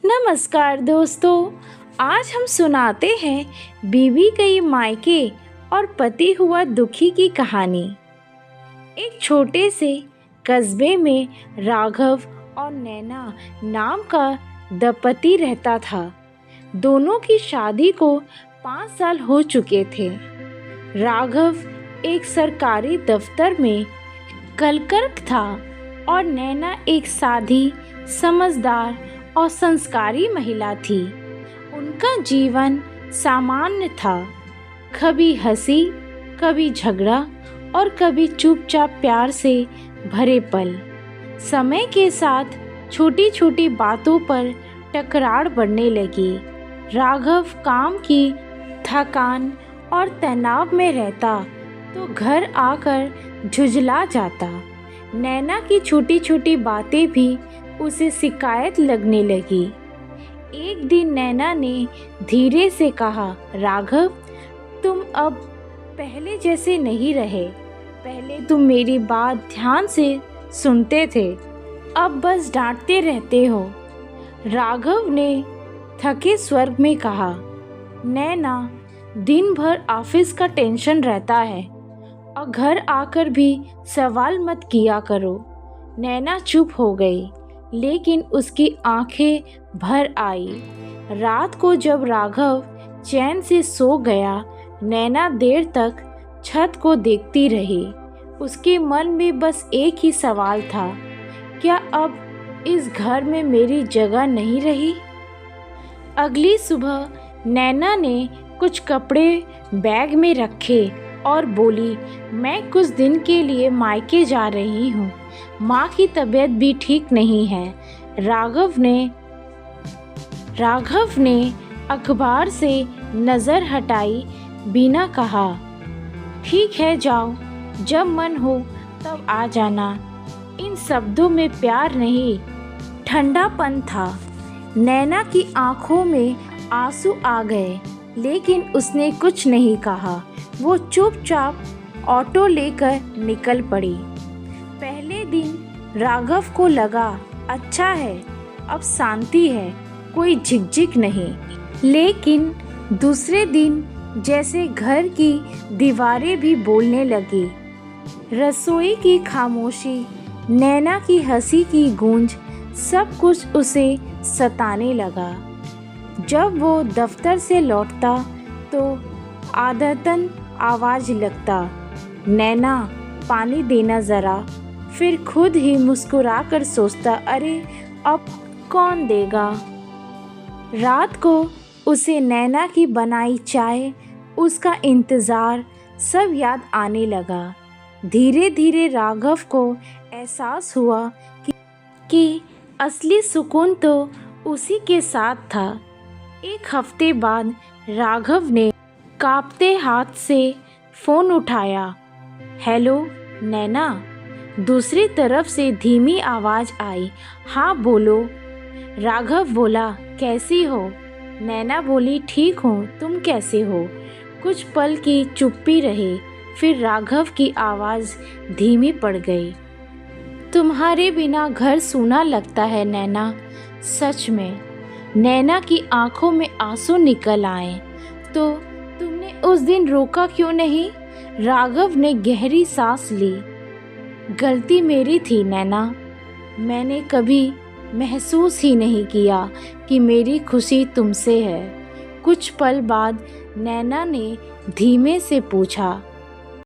नमस्कार दोस्तों, आज हम सुनाते हैं बीवी गई मायके और पति हुआ दुखी की कहानी। एक छोटे से कस्बे में राघव और नैना नाम का दंपति रहता था। दोनों की शादी को 5 साल हो चुके थे। राघव एक सरकारी दफ्तर में क्लर्क था और नैना एक सादी, समझदार और संस्कारी महिला थी। उनका जीवन सामान्य था, कभी हंसी, कभी झगड़ा और कभी चुपचाप प्यार से भरे पल। समय के साथ छोटी छोटी बातों पर टकरार बढ़ने लगी। राघव काम की थकान और तनाव में रहता तो घर आकर झुंझला जाता। नैना की छोटी छोटी बातें भी उसे शिकायत लगने लगी। एक दिन नैना ने धीरे से कहा, राघव, तुम अब पहले जैसे नहीं रहे। पहले तुम मेरी बात ध्यान से सुनते थे, अब बस डांटते रहते हो। राघव ने थके स्वर में कहा, नैना, दिन भर ऑफिस का टेंशन रहता है और घर आकर भी सवाल मत किया करो। नैना चुप हो गई, लेकिन उसकी आंखें भर आई। रात को जब राघव चैन से सो गया, नैना देर तक छत को देखती रही। उसके मन में बस एक ही सवाल था, क्या अब इस घर में मेरी जगह नहीं रही? अगली सुबह नैना ने कुछ कपड़े बैग में रखे और बोली, मैं कुछ दिन के लिए मायके जा रही हूँ। माँ की तबीयत भी ठीक नहीं है। राघव ने अखबार से नज़र हटाई बिना कहा, ठीक है, जाओ, जब मन हो तब आ जाना। इन शब्दों में प्यार नहीं, ठंडापन था। नैना की आंखों में आंसू आ गए, लेकिन उसने कुछ नहीं कहा। वो चुपचाप ऑटो लेकर निकल पड़ी। पहले दिन राघव को लगा, अच्छा है, अब शांति है, कोई झिकझिक नहीं। लेकिन दूसरे दिन जैसे घर की दीवारें भी बोलने लगी। रसोई की खामोशी, नैना की हंसी की गूंज, सब कुछ उसे सताने लगा। जब वो दफ्तर से लौटता तो आदतन आवाज लगता, नैना, पानी देना ज़रा। फिर खुद ही मुस्कुराकर सोचता, अरे अब कौन देगा। रात को उसे नैना की बनाई चाय, उसका इंतज़ार सब याद आने लगा। धीरे धीरे राघव को एहसास हुआ कि असली सुकून तो उसी के साथ था। एक हफ्ते बाद राघव ने कांपते हाथ से फ़ोन उठाया। हेलो नैना। दूसरी तरफ से धीमी आवाज़ आई, हाँ बोलो। राघव बोला, कैसी हो? नैना बोली, ठीक हूँ, तुम कैसे हो? कुछ पल की चुप्पी रही, फिर राघव की आवाज़ धीमी पड़ गई, तुम्हारे बिना घर सूना लगता है नैना। सच में। नैना की आंखों में आंसू निकल आए। तो तुमने उस दिन रोका क्यों नहीं? राघव ने गहरी सांस ली। गलती मेरी थी नैना, मैंने कभी महसूस ही नहीं किया कि मेरी खुशी तुमसे है। कुछ पल बाद नैना ने धीमे से पूछा,